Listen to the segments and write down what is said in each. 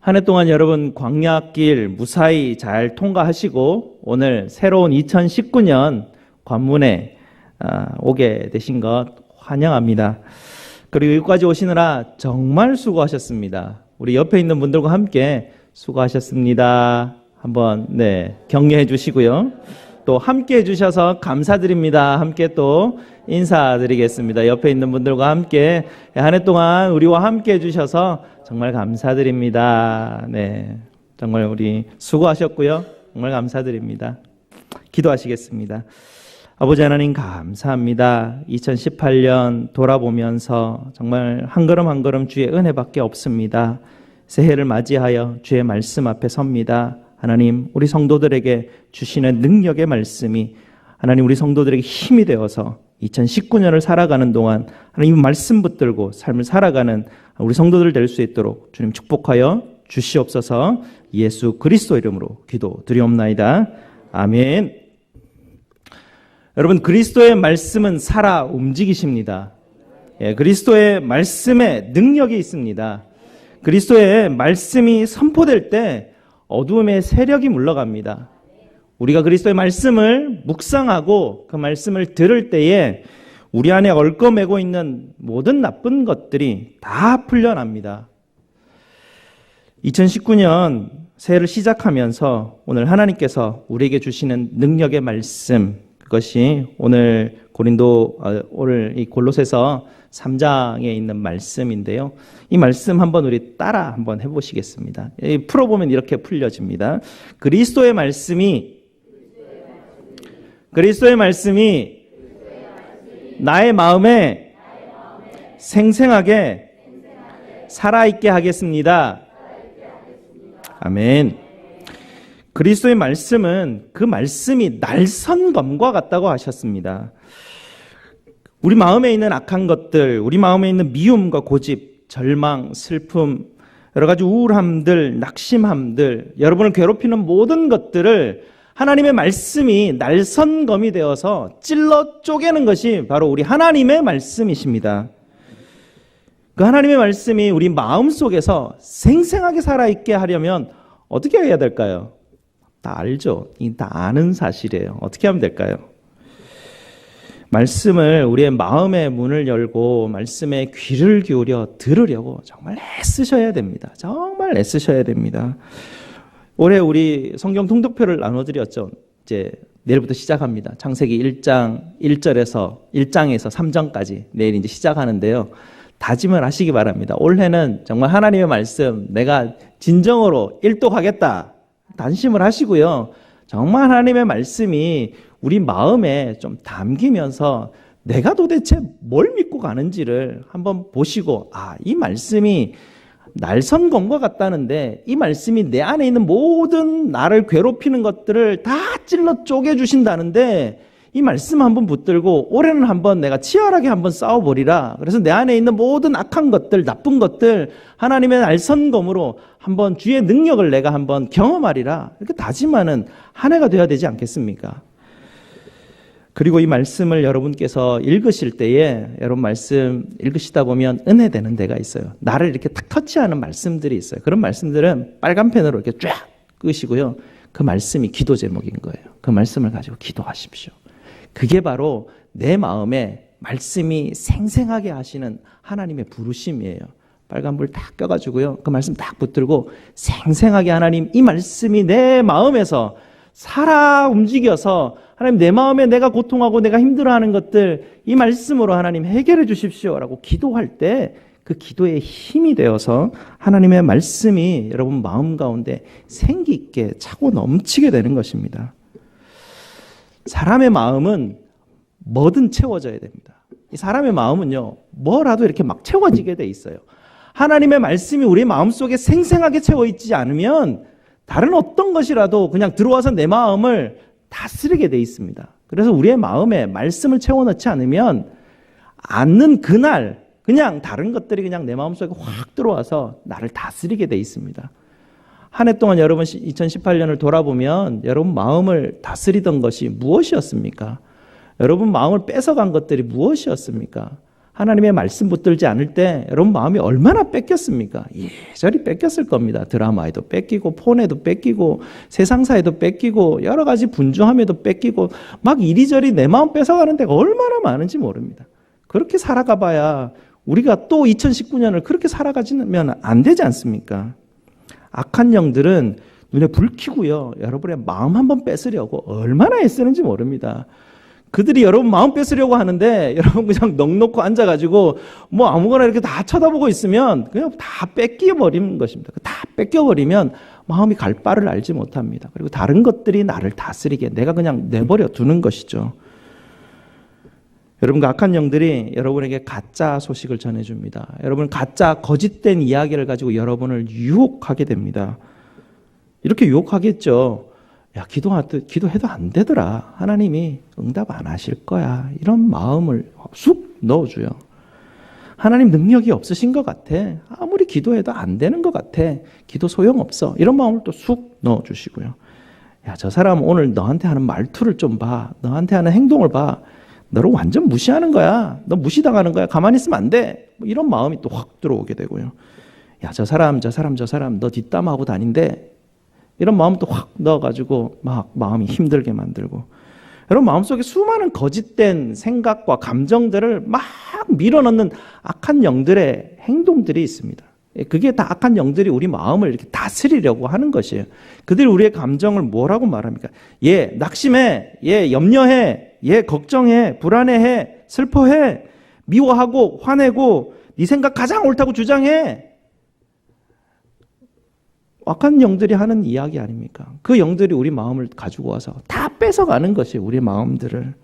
한 해 동안 여러분 광야길 무사히 잘 통과하시고 오늘 새로운 2019년 관문에 오게 되신 것 환영합니다. 그리고 여기까지 오시느라 정말 수고하셨습니다. 우리 옆에 있는 분들과 함께 수고하셨습니다. 한번 격려해 주시고요. 또 함께 해주셔서 감사드립니다. 함께 또 인사드리겠습니다. 옆에 있는 분들과 함께 한 해 동안 우리와 함께 해주셔서 정말 감사드립니다. 정말 우리 수고하셨고요. 정말 감사드립니다. 기도하시겠습니다. 아버지 하나님 감사합니다. 2018년 돌아보면서 정말 한 걸음 한 걸음 주의 은혜밖에 없습니다. 새해를 맞이하여 주의 말씀 앞에 섭니다. 하나님, 우리 성도들에게 주시는 능력의 말씀이 하나님 우리 성도들에게 힘이 되어서 2019년을 살아가는 동안 하나님 말씀 붙들고 삶을 살아가는 우리 성도들 될 수 있도록 주님 축복하여 주시옵소서. 예수 그리스도 이름으로 기도드리옵나이다. 아멘. 여러분, 그리스도의 말씀은 살아 움직이십니다. 그리스도의 말씀에 능력이 있습니다. 그리스도의 말씀이 선포될 때 어두움의 세력이 물러갑니다. 우리가 그리스도의 말씀을 묵상하고 그 말씀을 들을 때에 우리 안에 얽어매고 있는 모든 나쁜 것들이 다 풀려납니다. 2019년 새해를 시작하면서 오늘 하나님께서 우리에게 주시는 능력의 말씀, 그것이 오늘 오늘 이 골로새서 3장에 있는 말씀인데요. 이 말씀 한번 우리 따라 한번 해보시겠습니다. 풀어보면 이렇게 풀려집니다. 그리스도의 말씀이 나의 마음에 생생하게 살아있게 하겠습니다. 아멘. 그리스도의 말씀은 그 말씀이 날선 검과 같다고 하셨습니다. 우리 마음에 있는 악한 것들, 우리 마음에 있는 미움과 고집, 절망, 슬픔, 여러 가지 우울함들, 낙심함들, 여러분을 괴롭히는 모든 것들을 하나님의 말씀이 날선검이 되어서 찔러 쪼개는 것이 바로 우리 하나님의 말씀이십니다. 그 하나님의 말씀이 우리 마음 속에서 생생하게 살아있게 하려면 어떻게 해야 될까요? 다 알죠? 다 아는 사실이에요. 어떻게 하면 될까요? 말씀을 우리의 마음의 문을 열고 말씀에 귀를 기울여 들으려고 정말 애쓰셔야 됩니다. 정말 애쓰셔야 됩니다. 올해 우리 성경 통독표를 나눠드렸죠. 이제 내일부터 시작합니다. 창세기 1장 1절에서 3장까지 내일 이제 시작하는데요. 다짐을 하시기 바랍니다. 올해는 정말 하나님의 말씀 내가 진정으로 일독하겠다. 단심을 하시고요. 정말 하나님의 말씀이 우리 마음에 좀 담기면서 내가 도대체 뭘 믿고 가는지를 한번 보시고, 이 말씀이 날선검과 같다는데 이 말씀이 내 안에 있는 모든 나를 괴롭히는 것들을 다 찔러 쪼개주신다는데 이 말씀 한번 붙들고 올해는 한번 내가 치열하게 한번 싸워버리라. 그래서 내 안에 있는 모든 악한 것들, 나쁜 것들 하나님의 날선검으로 한번 주의 능력을 내가 한번 경험하리라. 이렇게 다짐하는 한 해가 되어야 되지 않겠습니까? 그리고 이 말씀을 여러분께서 읽으실 때에 여러분 말씀 읽으시다 보면 은혜되는 데가 있어요. 나를 이렇게 탁 터치하는 말씀들이 있어요. 그런 말씀들은 빨간 펜으로 이렇게 쫙 끄시고요. 그 말씀이 기도 제목인 거예요. 그 말씀을 가지고 기도하십시오. 그게 바로 내 마음에 말씀이 생생하게 하시는 하나님의 부르심이에요. 빨간불 딱 껴가지고요. 그 말씀 딱 붙들고 생생하게 하나님 이 말씀이 내 마음에서 살아 움직여서 하나님 내 마음에 내가 고통하고 내가 힘들어하는 것들 이 말씀으로 하나님 해결해 주십시오라고 기도할 때 그 기도의 힘이 되어서 하나님의 말씀이 여러분 마음 가운데 생기 있게 차고 넘치게 되는 것입니다. 사람의 마음은 뭐든 채워져야 됩니다. 이 사람의 마음은요, 뭐라도 이렇게 막 채워지게 돼 있어요. 하나님의 말씀이 우리 마음속에 생생하게 채워 있지 않으면 다른 어떤 것이라도 그냥 들어와서 내 마음을 다스리게 돼 있습니다. 그래서 우리의 마음에 말씀을 채워넣지 않으면 않는 그날 그냥 다른 것들이 그냥 내 마음속에 확 들어와서 나를 다스리게 돼 있습니다. 한 해 동안 여러분 2018년을 돌아보면 여러분 마음을 다스리던 것이 무엇이었습니까? 여러분 마음을 뺏어간 것들이 무엇이었습니까? 하나님의 말씀 붙들지 않을 때 여러분 마음이 얼마나 뺏겼습니까? 예절이 뺏겼을 겁니다. 드라마에도 뺏기고 폰에도 뺏기고 세상사에도 뺏기고 여러 가지 분주함에도 뺏기고 막 이리저리 내 마음 뺏어가는 데가 얼마나 많은지 모릅니다. 그렇게 살아가 봐야 우리가 또 2019년을 그렇게 살아가지면 안 되지 않습니까? 악한 영들은 눈에 불 켜고요. 여러분의 마음 한번 뺏으려고 얼마나 애쓰는지 모릅니다. 그들이 여러분 마음 뺏으려고 하는데 여러분 그냥 넋놓고 앉아가지고 뭐 아무거나 이렇게 다 쳐다보고 있으면 그냥 다 뺏겨버리는 것입니다. 다 뺏겨버리면 마음이 갈 바를 알지 못합니다. 그리고 다른 것들이 나를 다스리게 내가 그냥 내버려 두는 것이죠. 여러분 그 악한 영들이 여러분에게 가짜 소식을 전해줍니다. 여러분 가짜 거짓된 이야기를 가지고 여러분을 유혹하게 됩니다. 이렇게 유혹하겠죠. 야, 기도해도 안 되더라. 하나님이 응답 안 하실 거야. 이런 마음을 쑥 넣어줘요. 하나님 능력이 없으신 것 같아. 아무리 기도해도 안 되는 것 같아. 기도 소용없어. 이런 마음을 또 쑥 넣어주시고요. 야, 저 사람 오늘 너한테 하는 말투를 좀 봐. 너한테 하는 행동을 봐. 너를 완전 무시하는 거야. 너 무시당하는 거야. 가만히 있으면 안 돼. 뭐 이런 마음이 또 확 들어오게 되고요. 야, 저 사람 너 뒷담하고 다닌대. 이런 마음 또 확 넣어가지고 막 마음이 힘들게 만들고 여러분 마음속에 수많은 거짓된 생각과 감정들을 막 밀어넣는 악한 영들의 행동들이 있습니다. 그게 다 악한 영들이 우리 마음을 이렇게 다스리려고 하는 것이에요. 그들이 우리의 감정을 뭐라고 말합니까? 얘 낙심해, 얘 염려해, 얘 걱정해, 불안해해, 슬퍼해, 미워하고 화내고 네 생각 가장 옳다고 주장해. 악한 영들이 하는 이야기 아닙니까? 그 영들이 우리 마음을 가지고 와서 다 뺏어가는 것이에요. 우리 마음들을.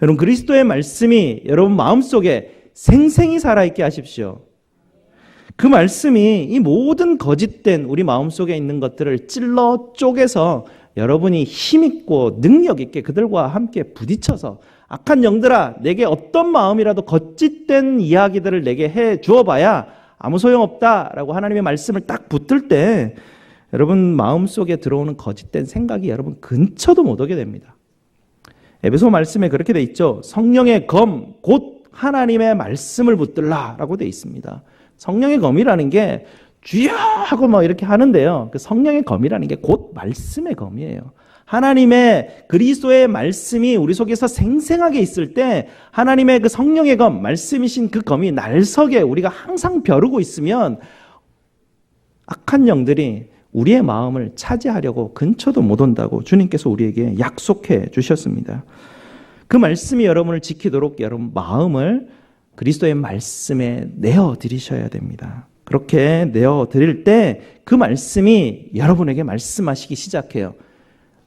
여러분 그리스도의 말씀이 여러분 마음속에 생생히 살아있게 하십시오. 그 말씀이 이 모든 거짓된 우리 마음속에 있는 것들을 찔러 쪼개서 여러분이 힘있고 능력있게 그들과 함께 부딪혀서 악한 영들아 내게 어떤 마음이라도 거짓된 이야기들을 내게 해 주어봐야 아무 소용없다라고 하나님의 말씀을 딱 붙들 때 여러분 마음속에 들어오는 거짓된 생각이 여러분 근처도 못 오게 됩니다. 에베소 말씀에 그렇게 돼 있죠. 성령의 검 곧 하나님의 말씀을 붙들라라고 돼 있습니다. 성령의 검이라는 게 주여 하고 뭐 이렇게 하는데요. 그 성령의 검이라는 게 곧 말씀의 검이에요. 하나님의 그리스도의 말씀이 우리 속에서 생생하게 있을 때 하나님의 그 성령의 검, 말씀이신 그 검이 날석에 우리가 항상 벼르고 있으면 악한 영들이 우리의 마음을 차지하려고 근처도 못 온다고 주님께서 우리에게 약속해 주셨습니다. 그 말씀이 여러분을 지키도록 여러분 마음을 그리스도의 말씀에 내어드리셔야 됩니다. 그렇게 내어드릴 때 그 말씀이 여러분에게 말씀하시기 시작해요.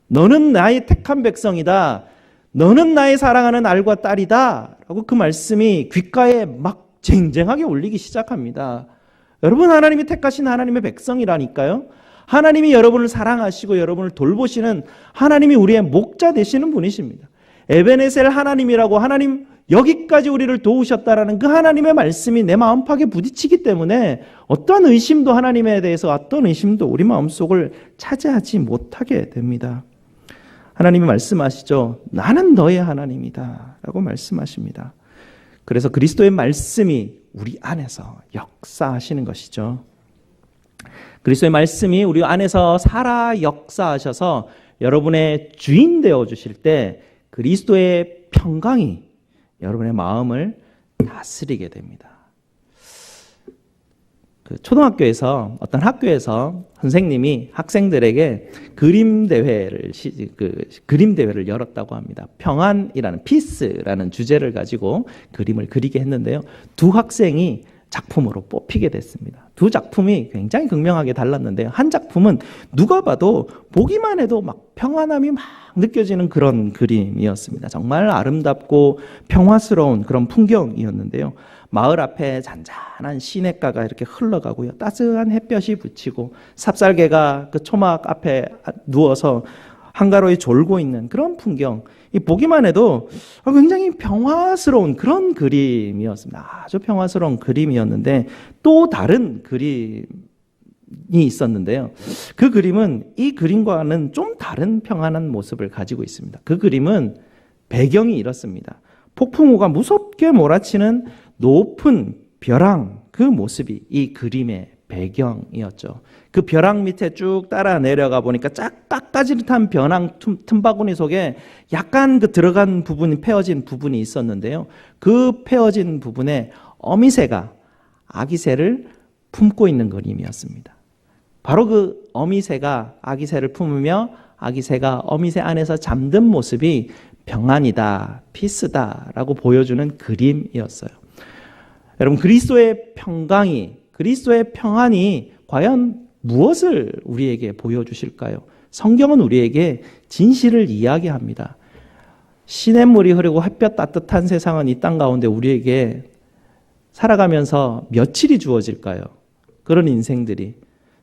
너는 나의 택한 백성이다. 너는 나의 사랑하는 알과 딸이다. 라고 그 말씀이 귓가에 막 쟁쟁하게 울리기 시작합니다. 여러분 하나님이 택하신 하나님의 백성이라니까요. 하나님이 여러분을 사랑하시고 여러분을 돌보시는 하나님이 우리의 목자 되시는 분이십니다. 에베네셀 하나님이라고 하나님 여기까지 우리를 도우셨다라는 그 하나님의 말씀이 내 마음팍에 부딪히기 때문에 어떤 의심도 하나님에 대해서 어떤 의심도 우리 마음속을 차지하지 못하게 됩니다. 하나님이 말씀하시죠. 나는 너의 하나님이다 라고 말씀하십니다. 그래서 그리스도의 말씀이 우리 안에서 역사하시는 것이죠. 그리스도의 말씀이 우리 안에서 살아 역사하셔서 여러분의 주인 되어 주실 때 그리스도의 평강이 여러분의 마음을 다스리게 됩니다. 그 초등학교에서 어떤 학교에서 선생님이 학생들에게 그림 대회를 열었다고 합니다. 평안이라는 피스라는 주제를 가지고 그림을 그리게 했는데요. 두 학생이 작품으로 뽑히게 됐습니다. 두 작품이 굉장히 극명하게 달랐는데요. 한 작품은 누가 봐도 보기만 해도 막 평안함이 막 느껴지는 그런 그림이었습니다. 정말 아름답고 평화스러운 그런 풍경이었는데요. 마을 앞에 잔잔한 시냇가가 이렇게 흘러가고요. 따스한 햇볕이 비치고 삽살개가 그 초막 앞에 누워서 한가로이 졸고 있는 그런 풍경. 이 보기만 해도 굉장히 평화스러운 그런 그림이었습니다. 아주 평화스러운 그림이었는데 또 다른 그림이 있었는데요. 그 그림은 이 그림과는 좀 다른 평안한 모습을 가지고 있습니다. 그 그림은 배경이 이렇습니다. 폭풍우가 높게 몰아치는 높은 벼랑, 그 모습이 이 그림의 배경이었죠. 그 벼랑 밑에 쭉 따라 내려가 보니까 깎아지듯한 벼랑 틈바구니 속에 약간 그 들어간 부분이, 패어진 부분이 있었는데요. 그 패어진 부분에 어미새가 아기새를 품고 있는 그림이었습니다. 바로 그 어미새가 아기새를 품으며 아기새가 어미새 안에서 잠든 모습이 평안이다, 피스다라고 보여주는 그림이었어요. 여러분, 그리스도의 평강이, 그리스도의 평안이 과연 무엇을 우리에게 보여주실까요? 성경은 우리에게 진실을 이야기합니다. 시냇물이 흐르고 햇볕 따뜻한 세상은 이 땅 가운데 우리에게 살아가면서 며칠이 주어질까요? 그런 인생들이.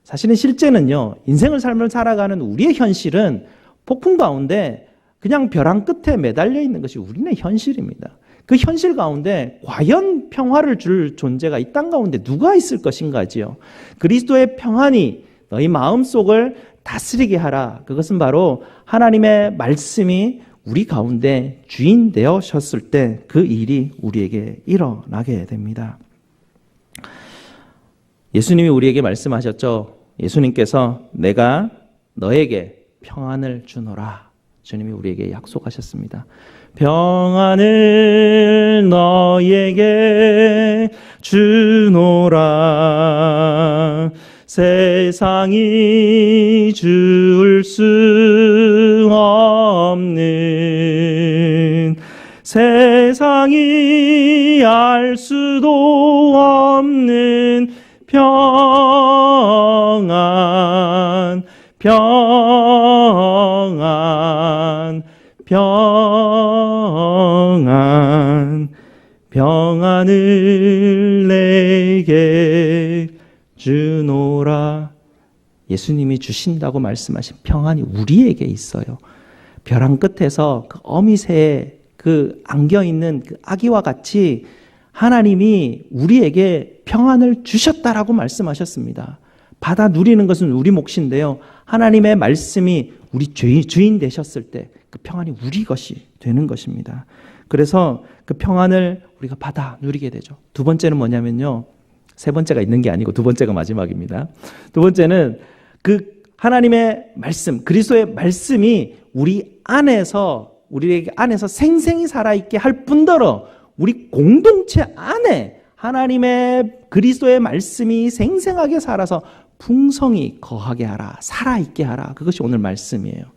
사실은 실제는요, 인생을 삶을 살아가는 우리의 현실은 폭풍 가운데 그냥 벼랑 끝에 매달려 있는 것이 우리의 현실입니다. 그 현실 가운데 과연 평화를 줄 존재가 이 땅 가운데 누가 있을 것인가지요. 그리스도의 평안이 너희 마음속을 다스리게 하라. 그것은 바로 하나님의 말씀이 우리 가운데 주인 되어셨을 때 그 일이 우리에게 일어나게 됩니다. 예수님이 우리에게 말씀하셨죠. 예수님께서 내가 너에게 평안을 주노라. 주님이 우리에게 약속하셨습니다. 평안을 너에게 주노라. 세상이 줄 수 없는, 세상이 알 수도 없는 평안, 평안, 평안, 평안을 내게 주노라. 예수님이 주신다고 말씀하신 평안이 우리에게 있어요. 벼랑 끝에서 그 어미새의 그 안겨있는 그 아기와 같이 하나님이 우리에게 평안을 주셨다라고 말씀하셨습니다. 받아 누리는 것은 우리 몫인데요. 하나님의 말씀이 우리 주인 되셨을 때 그 평안이 우리 것이 되는 것입니다. 그래서 그 평안을 우리가 받아 누리게 되죠. 두 번째는 뭐냐면요. 세 번째가 있는 게 아니고 두 번째가 마지막입니다. 두 번째는 그 하나님의 말씀, 그리스도의 말씀이 우리 안에서 생생히 살아있게 할 뿐더러 우리 공동체 안에 하나님의 그리스도의 말씀이 생생하게 살아서 풍성히 거하게 하라, 살아있게 하라. 그것이 오늘 말씀이에요.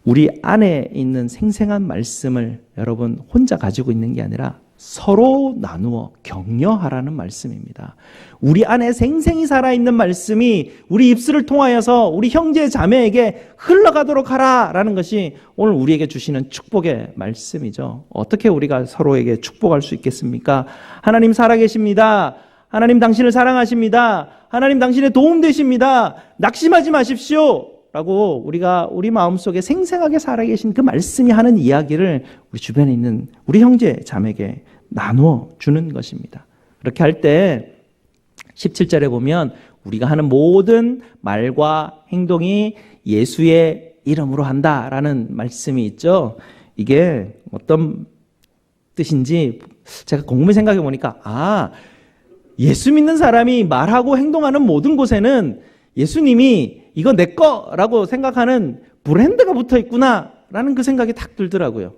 우리 안에 있는 생생한 말씀을 여러분 혼자 가지고 있는 게 아니라 서로 나누어 격려하라는 말씀입니다. 우리 안에 생생히 살아있는 말씀이 우리 입술을 통하여서 우리 형제 자매에게 흘러가도록 하라라는 것이 오늘 우리에게 주시는 축복의 말씀이죠. 어떻게 우리가 서로에게 축복할 수 있겠습니까? 하나님 살아계십니다. 하나님 당신을 사랑하십니다. 하나님 당신의 도움 되십니다. 낙심하지 마십시오. 라고 우리가 우리 마음속에 생생하게 살아계신 그 말씀이 하는 이야기를 우리 주변에 있는 우리 형제 자매에게 나누어 주는 것입니다. 그렇게 할 때 17절에 보면 우리가 하는 모든 말과 행동이 예수의 이름으로 한다라는 말씀이 있죠. 이게 어떤 뜻인지 제가 곰곰이 생각해 보니까 예수 믿는 사람이 말하고 행동하는 모든 곳에는 예수님이 이거 내 거라고 생각하는 브랜드가 붙어 있구나 라는 그 생각이 탁 들더라고요.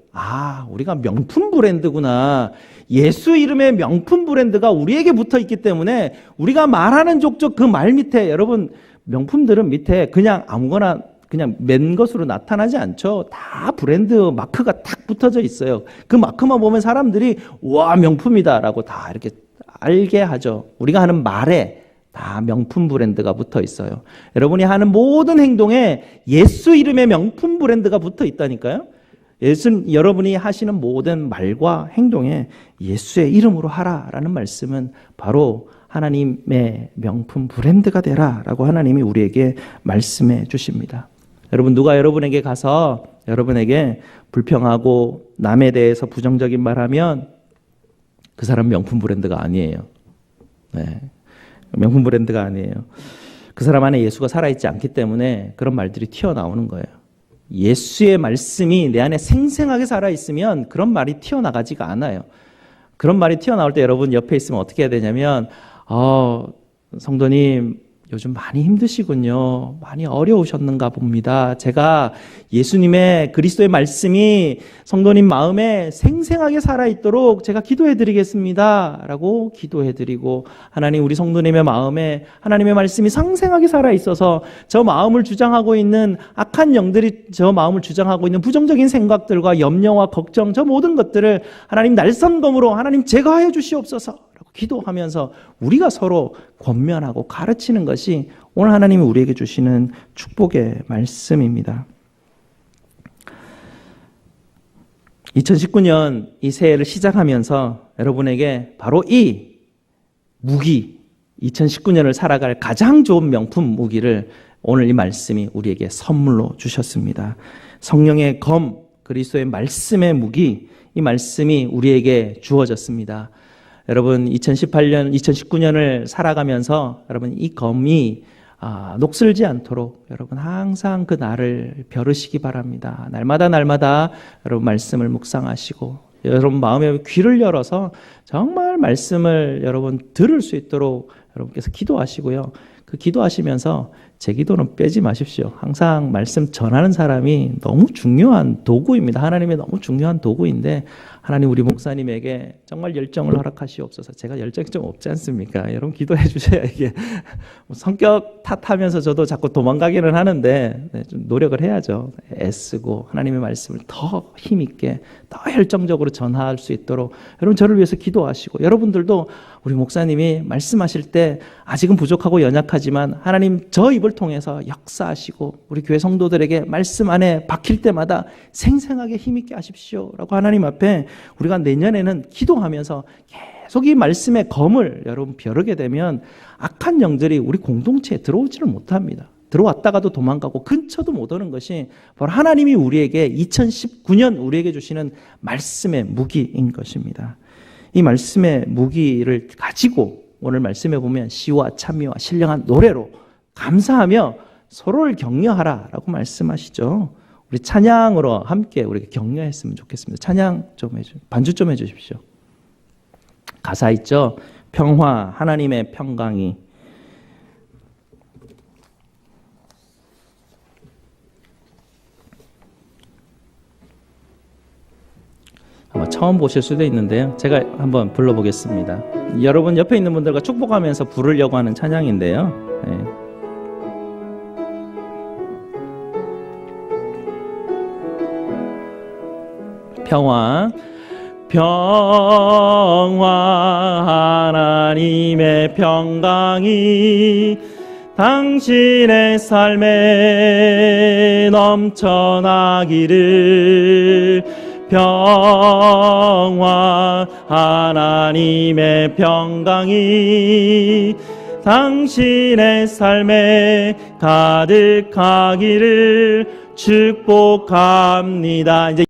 우리가 명품 브랜드구나. 예수 이름의 명품 브랜드가 우리에게 붙어 있기 때문에 우리가 말하는 족족 그 말 밑에, 여러분 명품들은 밑에 그냥 아무거나 그냥 맨 것으로 나타나지 않죠. 다 브랜드 마크가 탁 붙어져 있어요. 그 마크만 보면 사람들이 와 명품이다 라고 다 이렇게 알게 하죠. 우리가 하는 말에 다 명품 브랜드가 붙어 있어요. 여러분이 하는 모든 행동에 예수 이름의 명품 브랜드가 붙어 있다니까요. 여러분이 하시는 모든 말과 행동에 예수의 이름으로 하라라는 말씀은 바로 하나님의 명품 브랜드가 되라라고 하나님이 우리에게 말씀해 주십니다. 여러분, 누가 여러분에게 가서 여러분에게 불평하고 남에 대해서 부정적인 말하면 그 사람 명품 브랜드가 아니에요. 네. 명품 브랜드가 아니에요. 그 사람 안에 예수가 살아있지 않기 때문에 그런 말들이 튀어나오는 거예요. 예수의 말씀이 내 안에 생생하게 살아있으면 그런 말이 튀어나가지가 않아요. 그런 말이 튀어나올 때 여러분 옆에 있으면 어떻게 해야 되냐면 성도님 요즘 많이 힘드시군요. 많이 어려우셨는가 봅니다. 제가 예수님의 그리스도의 말씀이 성도님 마음에 생생하게 살아있도록 제가 기도해 드리겠습니다 라고 기도해 드리고, 하나님 우리 성도님의 마음에 하나님의 말씀이 생생하게 살아있어서 저 마음을 주장하고 있는 악한 영들이 저 마음을 주장하고 있는 부정적인 생각들과 염려와 걱정, 저 모든 것들을 하나님 날선검으로 하나님 제거하여 주시옵소서 기도하면서 우리가 서로 권면하고 가르치는 것이 오늘 하나님이 우리에게 주시는 축복의 말씀입니다. 2019년 이 새해를 시작하면서 여러분에게 바로 이 무기, 2019년을 살아갈 가장 좋은 명품 무기를 오늘 이 말씀이 우리에게 선물로 주셨습니다. 성령의 검, 그리스도의 말씀의 무기, 이 말씀이 우리에게 주어졌습니다. 여러분 2019년을 살아가면서 여러분 이 검이 녹슬지 않도록 여러분 항상 그 날을 벼르시기 바랍니다. 날마다 여러분 말씀을 묵상하시고 여러분 마음의 귀를 열어서 정말 말씀을 여러분 들을 수 있도록 여러분께서 기도하시고요. 그 기도하시면서 제 기도는 빼지 마십시오. 항상 말씀 전하는 사람이 너무 중요한 도구입니다. 하나님의 너무 중요한 도구인데 하나님 우리 목사님에게 정말 열정을 허락하시옵소서. 제가 열정이 좀 없지 않습니까? 여러분 기도해 주셔야 이게 성격 탓하면서 저도 자꾸 도망가기는 하는데 좀 노력을 해야죠. 애쓰고 하나님의 말씀을 더 힘있게 더 열정적으로 전할 수 있도록 여러분 저를 위해서 기도하시고, 여러분들도 우리 목사님이 말씀하실 때 아직은 부족하고 연약하지만 하나님 저 입을 통해서 역사하시고 우리 교회 성도들에게 말씀 안에 박힐 때마다 생생하게 힘있게 하십시오 라고 하나님 앞에 우리가 내년에는 기도하면서 계속 이 말씀의 검을 여러분 벼르게 되면 악한 영들이 우리 공동체에 들어오지를 못합니다. 들어왔다가도 도망가고 근처도 못 오는 것이 바로 하나님이 우리에게 2019년 우리에게 주시는 말씀의 무기인 것입니다. 이 말씀의 무기를 가지고 오늘 말씀에 보면 시와 찬미와 신령한 노래로 감사하며 서로를 격려하라라고 말씀하시죠. 우리 찬양으로 함께 우리가 격려했으면 좋겠습니다. 찬양 좀 반주 좀 해주십시오. 가사 있죠. 평화, 하나님의 평강이. 아마 처음 보실 수도 있는데요. 제가 한번 불러보겠습니다. 여러분 옆에 있는 분들과 축복하면서 부르려고 하는 찬양인데요. 네. 평화, 하나님의 평강이 당신의 삶에 넘쳐나기를. 평화, 하나님의 평강이 당신의 삶에 가득하기를 축복합니다. 이제